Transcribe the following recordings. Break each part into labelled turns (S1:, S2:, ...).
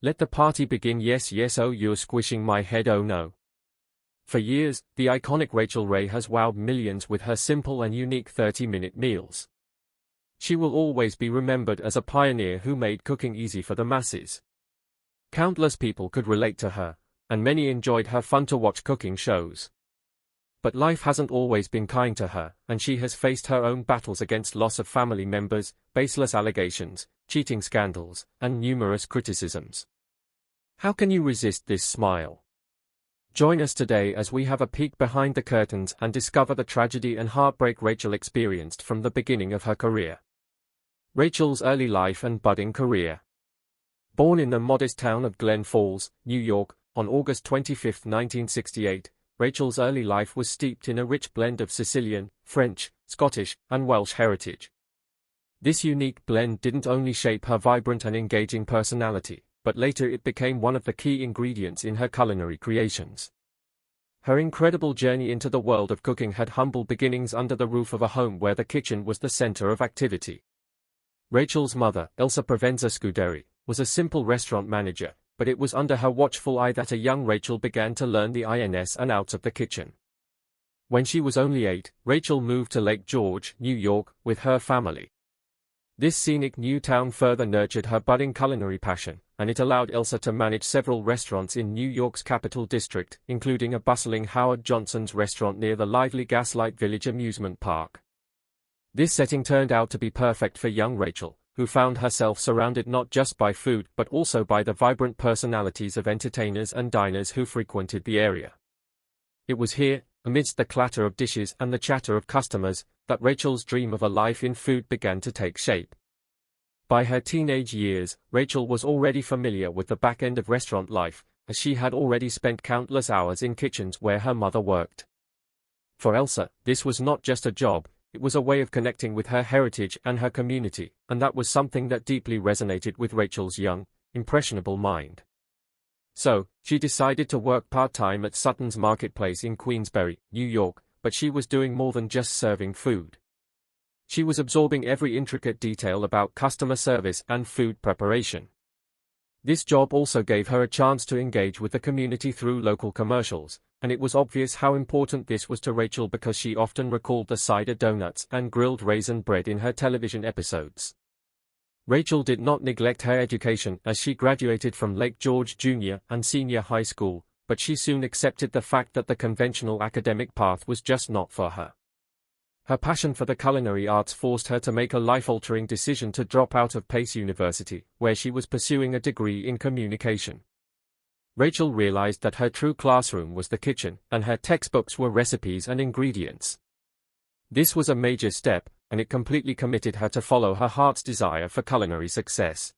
S1: Let the party begin. Yes, yes, oh, you're squishing my head, oh no. For years, the iconic Rachael Ray has wowed millions with her simple and unique 30-minute meals. She will always be remembered as a pioneer who made cooking easy for the masses. Countless people could relate to her, and many enjoyed her fun-to-watch cooking shows. But life hasn't always been kind to her, and she has faced her own battles against loss of family members, baseless allegations, cheating scandals, and numerous criticisms. How can you resist this smile? Join us today as we have a peek behind the curtains and discover the tragedy and heartbreak Rachael experienced from the beginning of her career. Rachael's early life and budding career. Born in the modest town of Glen Falls, New York, on August 25, 1968, Rachael's early life was steeped in a rich blend of Sicilian, French, Scottish, and Welsh heritage. This unique blend didn't only shape her vibrant and engaging personality, but later it became one of the key ingredients in her culinary creations. Her incredible journey into the world of cooking had humble beginnings under the roof of a home where the kitchen was the center of activity. Rachael's mother, Elsa Provenza Scuderi, was a simple restaurant manager, but it was under her watchful eye that a young Rachael began to learn the ins and outs of the kitchen. When she was only 8, Rachael moved to Lake George, New York, with her family. This scenic new town further nurtured her budding culinary passion, and it allowed Elsa to manage several restaurants in New York's Capital District, including a bustling Howard Johnson's restaurant near the lively Gaslight Village amusement park. This setting turned out to be perfect for young Rachael, who found herself surrounded not just by food but also by the vibrant personalities of entertainers and diners who frequented the area. It was here, amidst the clatter of dishes and the chatter of customers, that Rachael's dream of a life in food began to take shape. By her teenage years, Rachael was already familiar with the back end of restaurant life, as she had already spent countless hours in kitchens where her mother worked. For Elsa, this was not just a job, it was a way of connecting with her heritage and her community, and that was something that deeply resonated with Rachael's young, impressionable mind. So, she decided to work part-time at Sutton's Marketplace in Queensbury, New York, but she was doing more than just serving food. She was absorbing every intricate detail about customer service and food preparation. This job also gave her a chance to engage with the community through local commercials, and it was obvious how important this was to Rachael because she often recalled the cider donuts and grilled raisin bread in her television episodes. Rachael did not neglect her education as she graduated from Lake George Junior and Senior High School, but she soon accepted the fact that the conventional academic path was just not for her. Her passion for the culinary arts forced her to make a life-altering decision to drop out of Pace University, where she was pursuing a degree in communication. Rachael realized that her true classroom was the kitchen, and her textbooks were recipes and ingredients. This was a major step, and it completely committed her to follow her heart's desire for culinary success.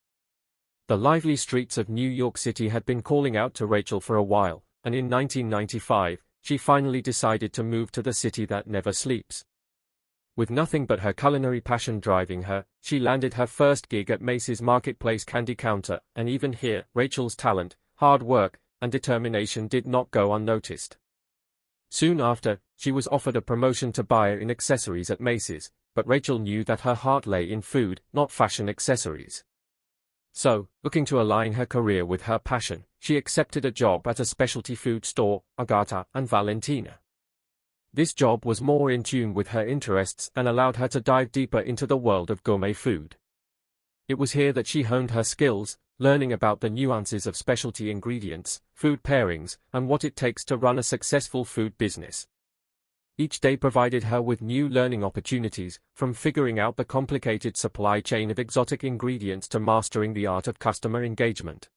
S1: The lively streets of New York City had been calling out to Rachael for a while, and in 1995, she finally decided to move to the city that never sleeps. With nothing but her culinary passion driving her, she landed her first gig at Macy's Marketplace candy counter, and even here, Rachael's talent, hard work, and determination did not go unnoticed. Soon after, she was offered a promotion to buyer in accessories at Macy's, but Rachael knew that her heart lay in food, not fashion accessories. So, looking to align her career with her passion, she accepted a job at a specialty food store, Agata and Valentina. This job was more in tune with her interests and allowed her to dive deeper into the world of gourmet food. It was here that she honed her skills, learning about the nuances of specialty ingredients, food pairings, and what it takes to run a successful food business. Each day provided her with new learning opportunities, from figuring out the complicated supply chain of exotic ingredients to mastering the art of customer engagement.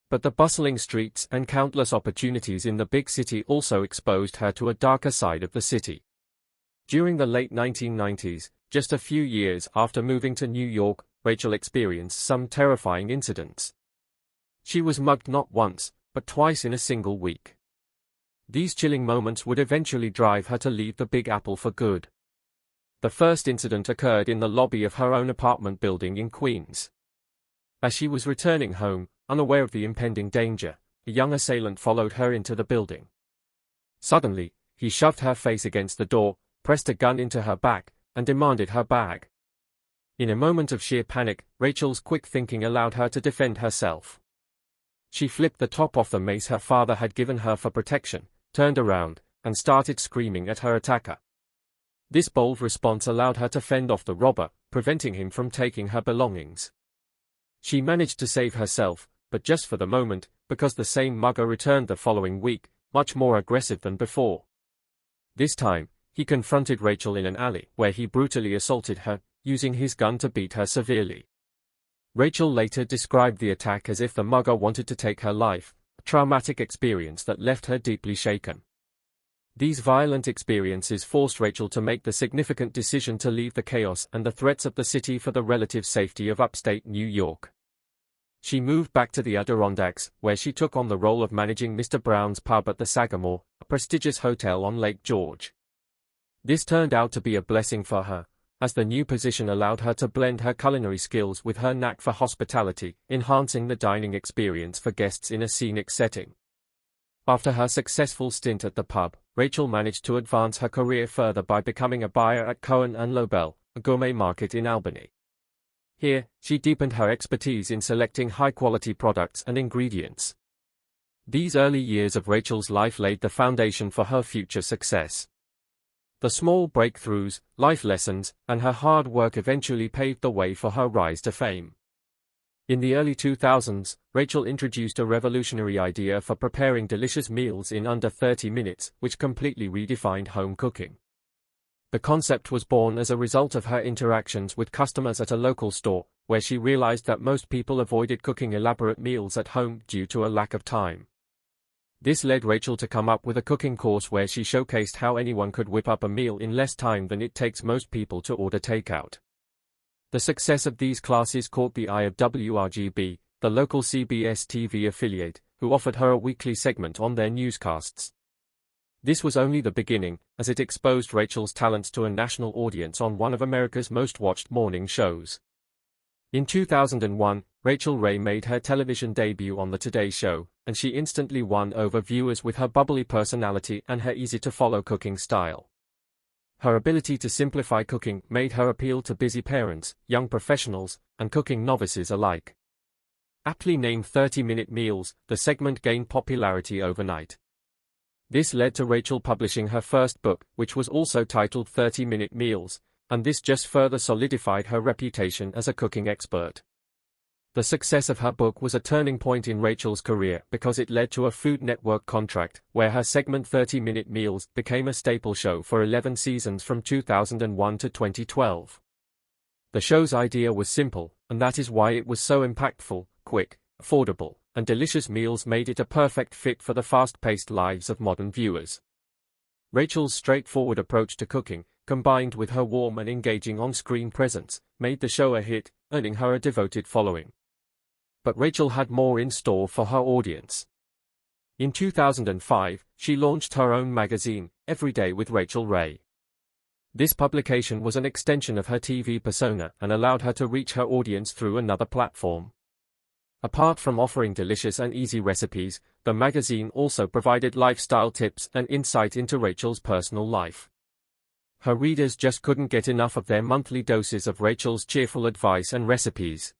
S1: But the bustling streets and countless opportunities in the big city also exposed her to a darker side of the city. During the late 1990s, just a few years after moving to New York, Rachael experienced some terrifying incidents. She was mugged not once, but twice in a single week. These chilling moments would eventually drive her to leave the Big Apple for good. The first incident occurred in the lobby of her own apartment building in Queens. As she was returning home, unaware of the impending danger, a young assailant followed her into the building. Suddenly, he shoved her face against the door, pressed a gun into her back, and demanded her bag. In a moment of sheer panic, Rachael's quick thinking allowed her to defend herself. She flipped the top off the mace her father had given her for protection, turned around, and started screaming at her attacker. This bold response allowed her to fend off the robber, preventing him from taking her belongings. She managed to save herself, but just for the moment, because the same mugger returned the following week, much more aggressive than before. This time, he confronted Rachael in an alley, where he brutally assaulted her, using his gun to beat her severely. Rachael later described the attack as if the mugger wanted to take her life, a traumatic experience that left her deeply shaken. These violent experiences forced Rachael to make the significant decision to leave the chaos and the threats of the city for the relative safety of upstate New York. She moved back to the Adirondacks, where she took on the role of managing Mr. Brown's Pub at the Sagamore, a prestigious hotel on Lake George. This turned out to be a blessing for her, as the new position allowed her to blend her culinary skills with her knack for hospitality, enhancing the dining experience for guests in a scenic setting. After her successful stint at the pub, Rachael managed to advance her career further by becoming a buyer at Cohen & Lobel, a gourmet market in Albany. Here, she deepened her expertise in selecting high-quality products and ingredients. These early years of Rachael's life laid the foundation for her future success. The small breakthroughs, life lessons, and her hard work eventually paved the way for her rise to fame. In the early 2000s, Rachael introduced a revolutionary idea for preparing delicious meals in under 30 minutes, which completely redefined home cooking. The concept was born as a result of her interactions with customers at a local store, where she realized that most people avoided cooking elaborate meals at home due to a lack of time. This led Rachael to come up with a cooking course where she showcased how anyone could whip up a meal in less time than it takes most people to order takeout. The success of these classes caught the eye of WRGB, the local CBS TV affiliate, who offered her a weekly segment on their newscasts. This was only the beginning, as it exposed Rachael's talents to a national audience on one of America's most watched morning shows. In 2001, Rachael Ray made her television debut on The Today Show, and she instantly won over viewers with her bubbly personality and her easy-to-follow cooking style. Her ability to simplify cooking made her appeal to busy parents, young professionals, and cooking novices alike. Aptly named 30-minute meals, the segment gained popularity overnight. This led to Rachael publishing her first book, which was also titled 30-Minute Meals, and this just further solidified her reputation as a cooking expert. The success of her book was a turning point in Rachael's career because it led to a Food Network contract, where her segment 30-Minute Meals became a staple show for 11 seasons from 2001 to 2012. The show's idea was simple, and that is why it was so impactful, quick, affordable, and delicious meals made it a perfect fit for the fast-paced lives of modern viewers. Rachael's straightforward approach to cooking, combined with her warm and engaging on-screen presence, made the show a hit, earning her a devoted following. But Rachael had more in store for her audience. In 2005, she launched her own magazine, Every Day with Rachael Ray. This publication was an extension of her TV persona and allowed her to reach her audience through another platform. Apart from offering delicious and easy recipes, the magazine also provided lifestyle tips and insight into Rachael's personal life. Her readers just couldn't get enough of their monthly doses of Rachael's cheerful advice and recipes.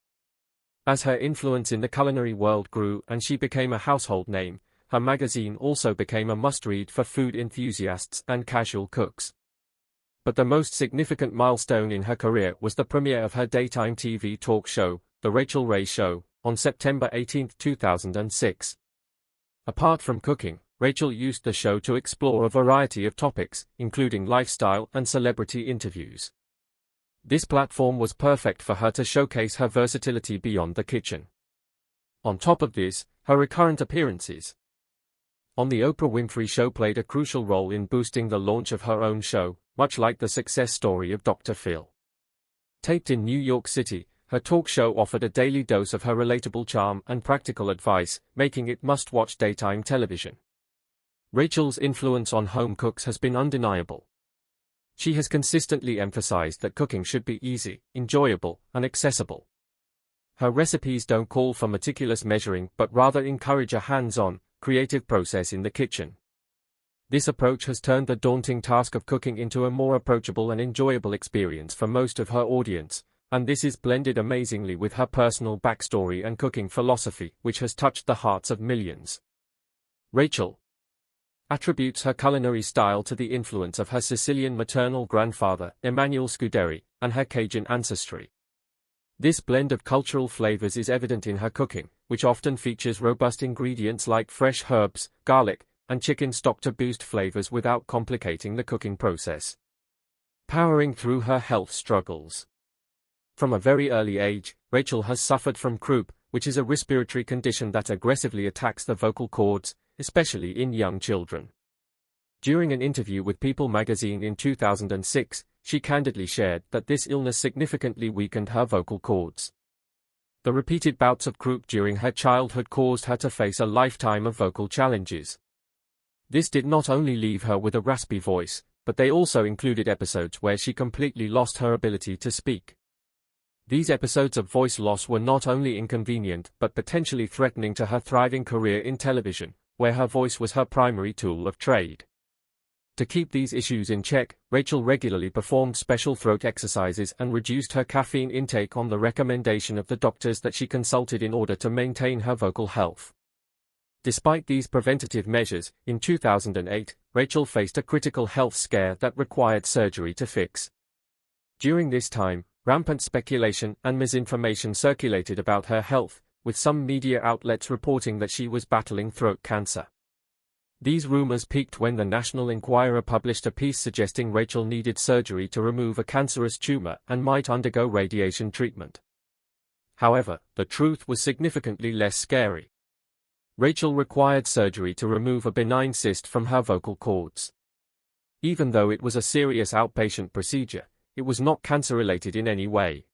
S1: As her influence in the culinary world grew and she became a household name, her magazine also became a must-read for food enthusiasts and casual cooks. But the most significant milestone in her career was the premiere of her daytime TV talk show, The Rachael Ray Show, on September 18, 2006. Apart from cooking, Rachael used the show to explore a variety of topics, including lifestyle and celebrity interviews. This platform was perfect for her to showcase her versatility beyond the kitchen. On top of this, her recurrent appearances on The Oprah Winfrey Show played a crucial role in boosting the launch of her own show, much like the success story of Dr. Phil. Taped in New York City, her talk show offered a daily dose of her relatable charm and practical advice, making it must-watch daytime television. Rachael's influence on home cooks has been undeniable. She has consistently emphasized that cooking should be easy, enjoyable, and accessible. Her recipes don't call for meticulous measuring but rather encourage a hands-on, creative process in the kitchen. This approach has turned the daunting task of cooking into a more approachable and enjoyable experience for most of her audience, And this is blended amazingly with her personal backstory and cooking philosophy, which has touched the hearts of millions. Rachael attributes her culinary style to the influence of her Sicilian maternal grandfather, Emanuele Scuderi, and her Cajun ancestry. This blend of cultural flavors is evident in her cooking, which often features robust ingredients like fresh herbs, garlic, and chicken stock to boost flavors without complicating the cooking process. Powering through her health struggles. From a very early age, Rachael has suffered from croup, which is a respiratory condition that aggressively attacks the vocal cords, especially in young children. During an interview with People magazine in 2006, she candidly shared that this illness significantly weakened her vocal cords. The repeated bouts of croup during her childhood caused her to face a lifetime of vocal challenges. This did not only leave her with a raspy voice, but they also included episodes where she completely lost her ability to speak. These episodes of voice loss were not only inconvenient but potentially threatening to her thriving career in television, where her voice was her primary tool of trade. To keep these issues in check, Rachael regularly performed special throat exercises and reduced her caffeine intake on the recommendation of the doctors that she consulted in order to maintain her vocal health. Despite these preventative measures, in 2008, Rachael faced a critical health scare that required surgery to fix. During this time, rampant speculation and misinformation circulated about her health, with some media outlets reporting that she was battling throat cancer. These rumors peaked when the National Enquirer published a piece suggesting Rachael needed surgery to remove a cancerous tumor and might undergo radiation treatment. However, the truth was significantly less scary. Rachael required surgery to remove a benign cyst from her vocal cords. Even though it was a serious outpatient procedure, it was not cancer-related in any way.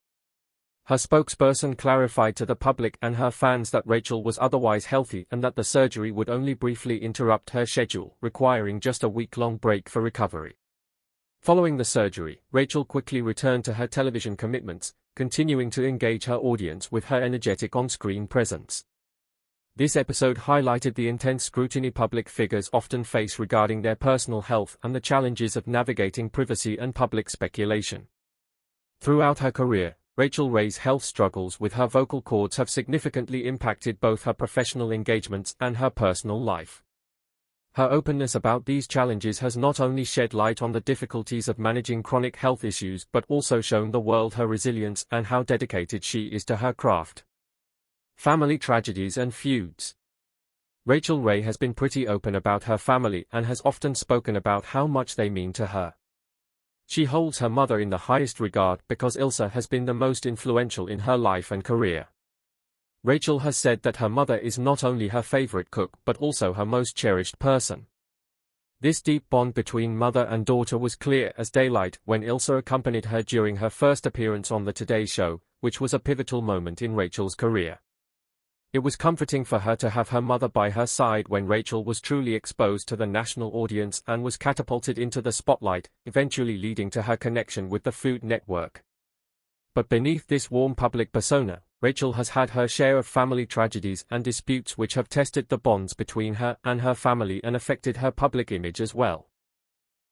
S1: Her spokesperson clarified to the public and her fans that Rachael was otherwise healthy and that the surgery would only briefly interrupt her schedule, requiring just a week-long break for recovery. Following the surgery, Rachael quickly returned to her television commitments, continuing to engage her audience with her energetic on-screen presence. This episode highlighted the intense scrutiny public figures often face regarding their personal health and the challenges of navigating privacy and public speculation. Throughout her career, Rachael Ray's health struggles with her vocal cords have significantly impacted both her professional engagements and her personal life. Her openness about these challenges has not only shed light on the difficulties of managing chronic health issues but also shown the world her resilience and how dedicated she is to her craft. Family tragedies and feuds. Rachael Ray has been pretty open about her family and has often spoken about how much they mean to her. She holds her mother in the highest regard because Ilsa has been the most influential in her life and career. Rachael has said that her mother is not only her favorite cook but also her most cherished person. This deep bond between mother and daughter was clear as daylight when Ilsa accompanied her during her first appearance on The Today Show, which was a pivotal moment in Rachael's career. It was comforting for her to have her mother by her side when Rachael was truly exposed to the national audience and was catapulted into the spotlight, eventually leading to her connection with the Food Network. But beneath this warm public persona, Rachael has had her share of family tragedies and disputes which have tested the bonds between her and her family and affected her public image as well.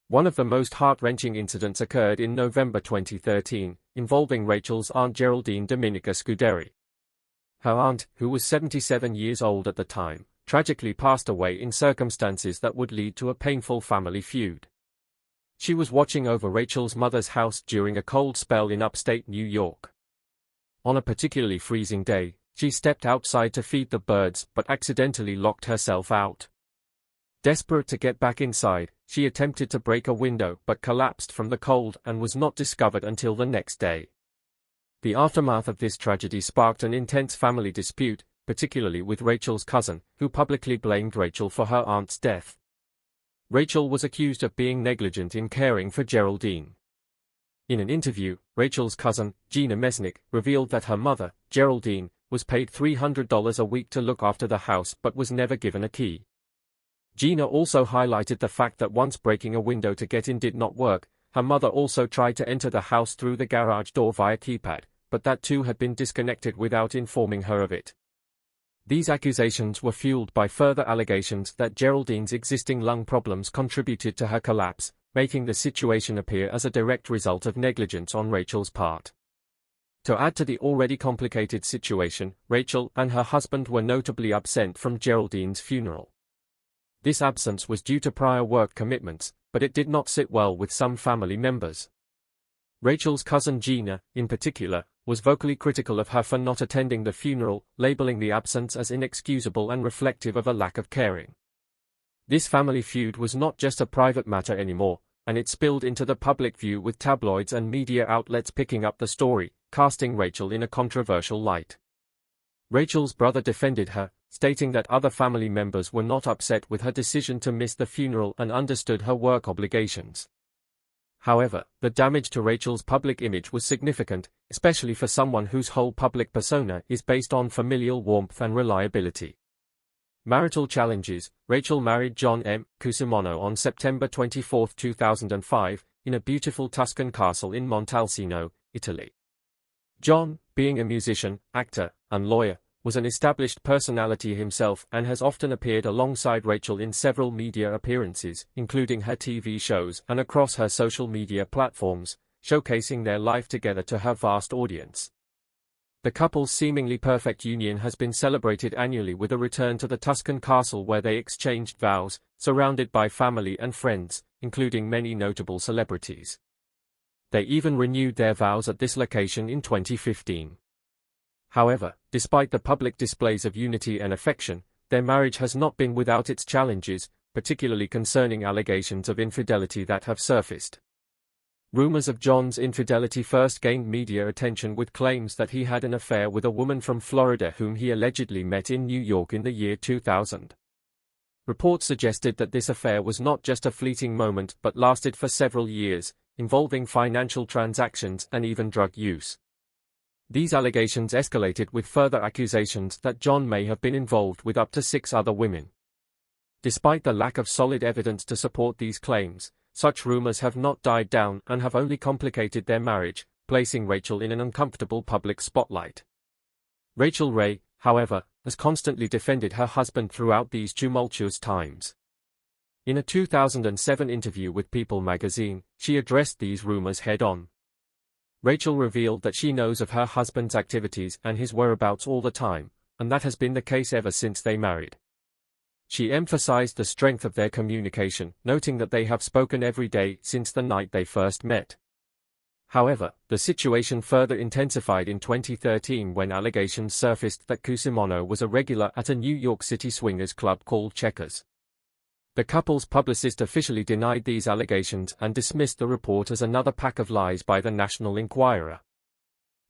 S1: One of the most heart-wrenching incidents occurred in November 2013, involving Rachael's aunt Geraldine Dominica Scuderi. Her aunt, who was 77 years old at the time, tragically passed away in circumstances that would lead to a painful family feud. She was watching over Rachael's mother's house during a cold spell in upstate New York. On a particularly freezing day, she stepped outside to feed the birds but accidentally locked herself out. Desperate to get back inside, she attempted to break a window but collapsed from the cold and was not discovered until the next day. The aftermath of this tragedy sparked an intense family dispute, particularly with Rachael's cousin, who publicly blamed Rachael for her aunt's death. Rachael was accused of being negligent in caring for Geraldine. In an interview, Rachael's cousin, Gina Mesnick, revealed that her mother, Geraldine, was paid $300 a week to look after the house but was never given a key. Gina also highlighted the fact that once breaking a window to get in did not work, her mother also tried to enter the house through the garage door via keypad, but that too had been disconnected without informing her of it. These accusations were fueled by further allegations that Geraldine's existing lung problems contributed to her collapse, making the situation appear as a direct result of negligence on Rachael's part. To add to the already complicated situation, Rachael and her husband were notably absent from Geraldine's funeral. This absence was due to prior work commitments, but it did not sit well with some family members. Rachael's cousin Gina, in particular, was vocally critical of her for not attending the funeral, labeling the absence as inexcusable and reflective of a lack of caring. This family feud was not just a private matter anymore, and it spilled into the public view with tabloids and media outlets picking up the story, casting Rachael in a controversial light. Rachael's brother defended her, stating that other family members were not upset with her decision to miss the funeral and understood her work obligations. However, the damage to Rachael's public image was significant, especially for someone whose whole public persona is based on familial warmth and reliability. Marital challenges. Rachael married John M. Cusimano on September 24, 2005, in a beautiful Tuscan castle in Montalcino, Italy. John, being a musician, actor, and lawyer, was an established personality himself and has often appeared alongside Rachael in several media appearances, including her TV shows and across her social media platforms, showcasing their life together to her vast audience. The couple's seemingly perfect union has been celebrated annually with a return to the Tuscan castle where they exchanged vows, surrounded by family and friends, including many notable celebrities. They even renewed their vows at this location in 2015. However, despite the public displays of unity and affection, their marriage has not been without its challenges, particularly concerning allegations of infidelity that have surfaced. Rumors of John's infidelity first gained media attention with claims that he had an affair with a woman from Florida whom he allegedly met in New York in the year 2000. Reports suggested that this affair was not just a fleeting moment but lasted for several years, involving financial transactions and even drug use. These allegations escalated with further accusations that John may have been involved with up to 6 other women. Despite the lack of solid evidence to support these claims, such rumors have not died down and have only complicated their marriage, placing Rachael in an uncomfortable public spotlight. Rachael Ray, however, has constantly defended her husband throughout these tumultuous times. In a 2007 interview with People magazine, she addressed these rumors head-on. Rachael revealed that she knows of her husband's activities and his whereabouts all the time, and that has been the case ever since they married. She emphasized the strength of their communication, noting that they have spoken every day since the night they first met. However, the situation further intensified in 2013 when allegations surfaced that Cusimano was a regular at a New York City swingers club called Checkers. The couple's publicist officially denied these allegations and dismissed the report as another pack of lies by the National Enquirer.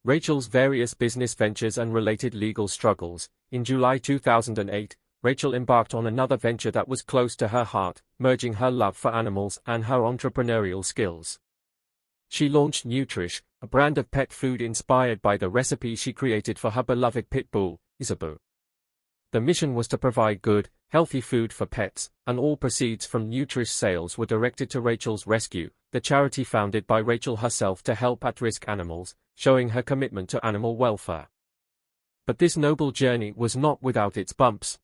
S1: Rachael's various business ventures and related legal struggles. In July 2008, Rachael embarked on another venture that was close to her heart, merging her love for animals and her entrepreneurial skills. She launched Nutrish, a brand of pet food inspired by the recipe she created for her beloved pit bull, Isabu. The mission was to provide good, healthy food for pets, and all proceeds from Nutrish sales were directed to Rachael's Rescue, the charity founded by Rachael herself to help at-risk animals, showing her commitment to animal welfare. But this noble journey was not without its bumps.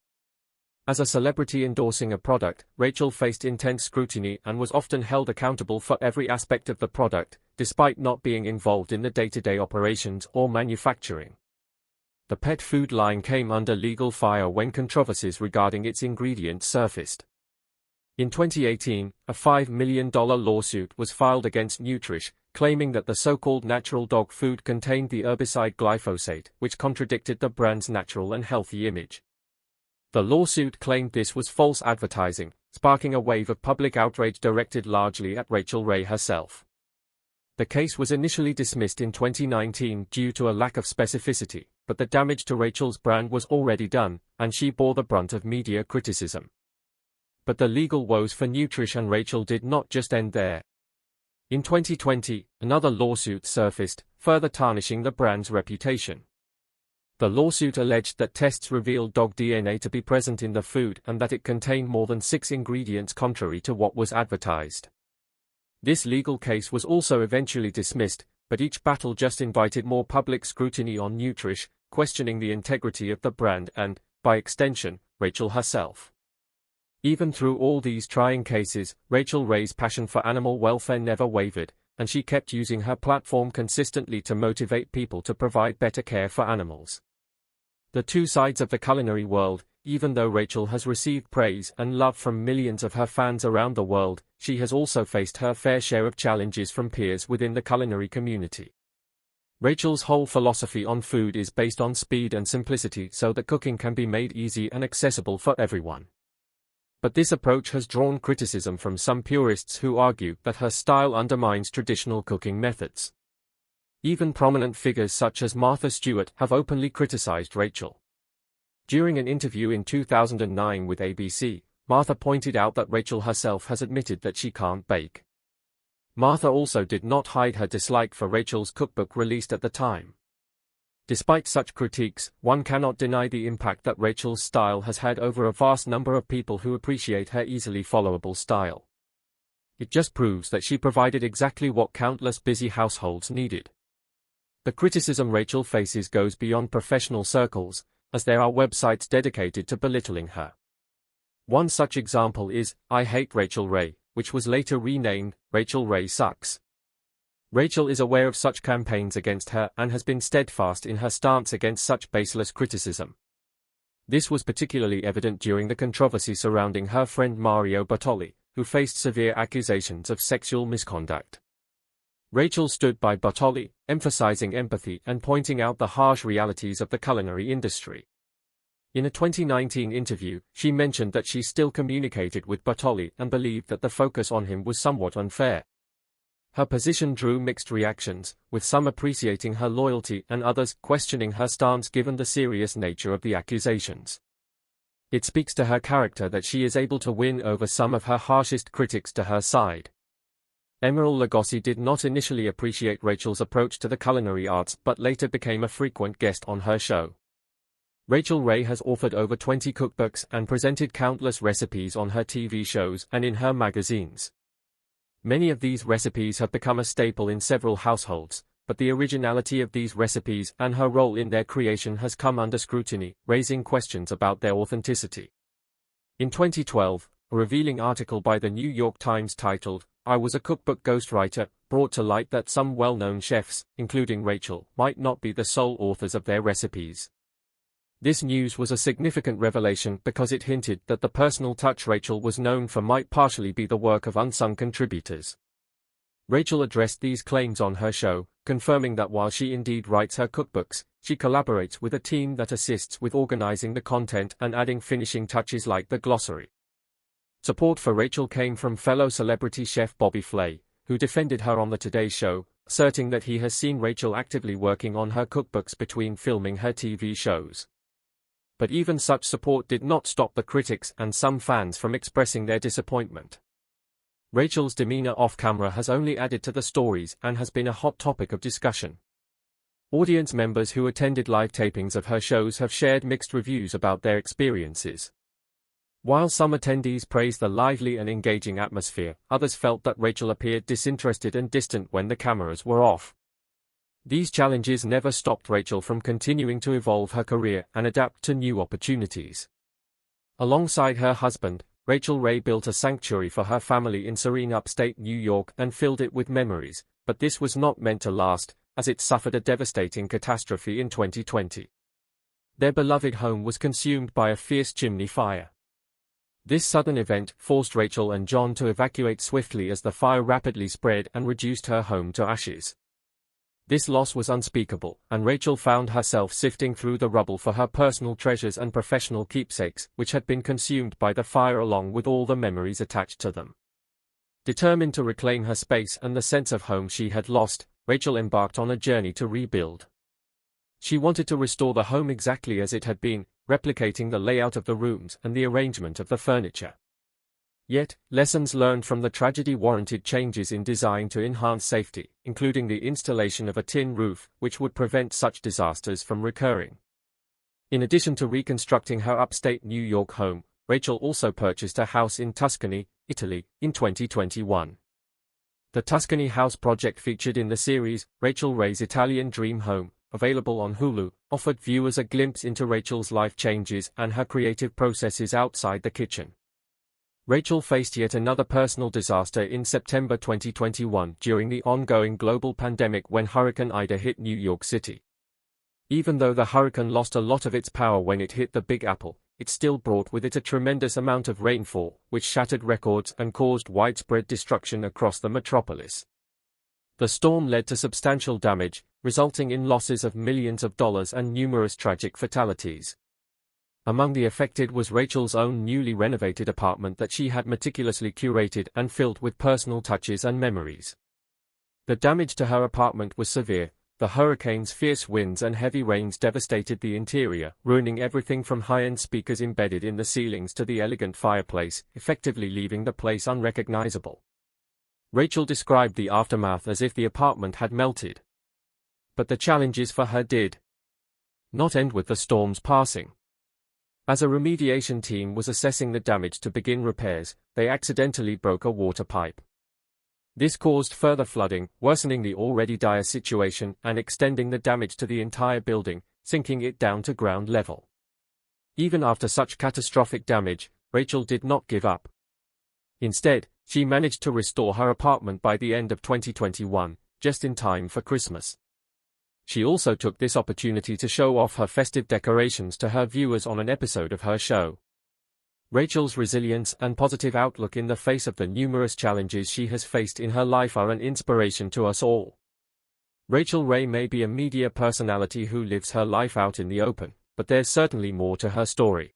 S1: As a celebrity endorsing a product, Rachael faced intense scrutiny and was often held accountable for every aspect of the product, despite not being involved in the day-to-day operations or manufacturing. The pet food line came under legal fire when controversies regarding its ingredients surfaced. In 2018, a $5 million lawsuit was filed against Nutrish, claiming that the so-called natural dog food contained the herbicide glyphosate, which contradicted the brand's natural and healthy image. The lawsuit claimed this was false advertising, sparking a wave of public outrage directed largely at Rachael Ray herself. The case was initially dismissed in 2019 due to a lack of specificity, but the damage to Rachael's brand was already done, and she bore the brunt of media criticism. But the legal woes for Nutrish and Rachael did not just end there. In 2020, another lawsuit surfaced, further tarnishing the brand's reputation. The lawsuit alleged that tests revealed dog DNA to be present in the food and that it contained more than 6 ingredients contrary to what was advertised. This legal case was also eventually dismissed, but each battle just invited more public scrutiny on Nutrish, questioning the integrity of the brand and, by extension, Rachael herself. Even through all these trying cases, Rachael Ray's passion for animal welfare never wavered, and she kept using her platform consistently to motivate people to provide better care for animals. The two sides of the culinary world. Even though Rachael has received praise and love from millions of her fans around the world, she has also faced her fair share of challenges from peers within the culinary community. Rachael's whole philosophy on food is based on speed and simplicity so that cooking can be made easy and accessible for everyone. But this approach has drawn criticism from some purists who argue that her style undermines traditional cooking methods. Even prominent figures such as Martha Stewart have openly criticized Rachael. During an interview in 2009 with ABC, Martha pointed out that Rachael herself has admitted that she can't bake. Martha also did not hide her dislike for Rachael's cookbook released at the time. Despite such critiques, one cannot deny the impact that Rachael's style has had over a vast number of people who appreciate her easily followable style. It just proves that she provided exactly what countless busy households needed. The criticism Rachael faces goes beyond professional circles, as there are websites dedicated to belittling her. One such example is, I Hate Rachael Ray, which was later renamed, Rachael Ray Sucks. Rachael is aware of such campaigns against her and has been steadfast in her stance against such baseless criticism. This was particularly evident during the controversy surrounding her friend Mario Bartoli, who faced severe accusations of sexual misconduct. Rachael stood by Bartoli, emphasizing empathy and pointing out the harsh realities of the culinary industry. In a 2019 interview, she mentioned that she still communicated with Bartoli and believed that the focus on him was somewhat unfair. Her position drew mixed reactions, with some appreciating her loyalty and others questioning her stance given the serious nature of the accusations. It speaks to her character that she is able to win over some of her harshest critics to her side. Emeril Lagasse did not initially appreciate Rachael's approach to the culinary arts but later became a frequent guest on her show. Rachael Ray has authored over 20 cookbooks and presented countless recipes on her TV shows and in her magazines. Many of these recipes have become a staple in several households, but the originality of these recipes and her role in their creation has come under scrutiny, raising questions about their authenticity. In 2012, a revealing article by the New York Times titled, I Was a Cookbook Ghostwriter, brought to light that some well-known chefs, including Rachael, might not be the sole authors of their recipes. This news was a significant revelation because it hinted that the personal touch Rachael was known for might partially be the work of unsung contributors. Rachael addressed these claims on her show, confirming that while she indeed writes her cookbooks, she collaborates with a team that assists with organizing the content and adding finishing touches like the glossary. Support for Rachael came from fellow celebrity chef Bobby Flay, who defended her on the Today Show, asserting that he has seen Rachael actively working on her cookbooks between filming her TV shows. But even such support did not stop the critics and some fans from expressing their disappointment. Rachael's demeanor off-camera has only added to the stories and has been a hot topic of discussion. Audience members who attended live tapings of her shows have shared mixed reviews about their experiences. While some attendees praised the lively and engaging atmosphere, others felt that Rachael appeared disinterested and distant when the cameras were off. These challenges never stopped Rachael from continuing to evolve her career and adapt to new opportunities. Alongside her husband, Rachael Ray built a sanctuary for her family in serene upstate New York and filled it with memories, but this was not meant to last, as it suffered a devastating catastrophe in 2020. Their beloved home was consumed by a fierce chimney fire. This sudden event forced Rachael and John to evacuate swiftly as the fire rapidly spread and reduced her home to ashes. This loss was unspeakable, and Rachael found herself sifting through the rubble for her personal treasures and professional keepsakes, which had been consumed by the fire along with all the memories attached to them. Determined to reclaim her space and the sense of home she had lost, Rachael embarked on a journey to rebuild. She wanted to restore the home exactly as it had been, replicating the layout of the rooms and the arrangement of the furniture. Yet, lessons learned from the tragedy warranted changes in design to enhance safety, including the installation of a tin roof, which would prevent such disasters from recurring. In addition to reconstructing her upstate New York home, Rachael also purchased a house in Tuscany, Italy, in 2021. The Tuscany House project featured in the series, Rachael Ray's Italian Dream Home, available on Hulu, offered viewers a glimpse into Rachael's life changes and her creative processes outside the kitchen. Rachael faced yet another personal disaster in September 2021 during the ongoing global pandemic when Hurricane Ida hit New York City. Even though the hurricane lost a lot of its power when it hit the Big Apple, it still brought with it a tremendous amount of rainfall, which shattered records and caused widespread destruction across the metropolis. The storm led to substantial damage, resulting in losses of millions of dollars and numerous tragic fatalities. Among the affected was Rachael's own newly renovated apartment that she had meticulously curated and filled with personal touches and memories. The damage to her apartment was severe. The hurricane's fierce winds and heavy rains devastated the interior, ruining everything from high-end speakers embedded in the ceilings to the elegant fireplace, effectively leaving the place unrecognizable. Rachael described the aftermath as if the apartment had melted. But the challenges for her did not end with the storm's passing. As a remediation team was assessing the damage to begin repairs, they accidentally broke a water pipe. This caused further flooding, worsening the already dire situation and extending the damage to the entire building, sinking it down to ground level. Even after such catastrophic damage, Rachael did not give up. Instead, she managed to restore her apartment by the end of 2021, just in time for Christmas. She also took this opportunity to show off her festive decorations to her viewers on an episode of her show. Rachael's resilience and positive outlook in the face of the numerous challenges she has faced in her life are an inspiration to us all. Rachael Ray may be a media personality who lives her life out in the open, but there's certainly more to her story.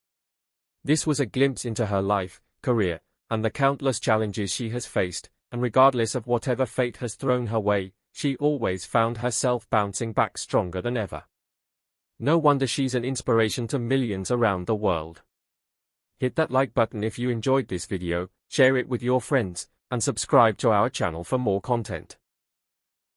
S1: This was a glimpse into her life, career, and the countless challenges she has faced, and regardless of whatever fate has thrown her way, she always found herself bouncing back stronger than ever. No wonder she's an inspiration to millions around the world. Hit that like button if you enjoyed this video, share it with your friends, and subscribe to our channel for more content.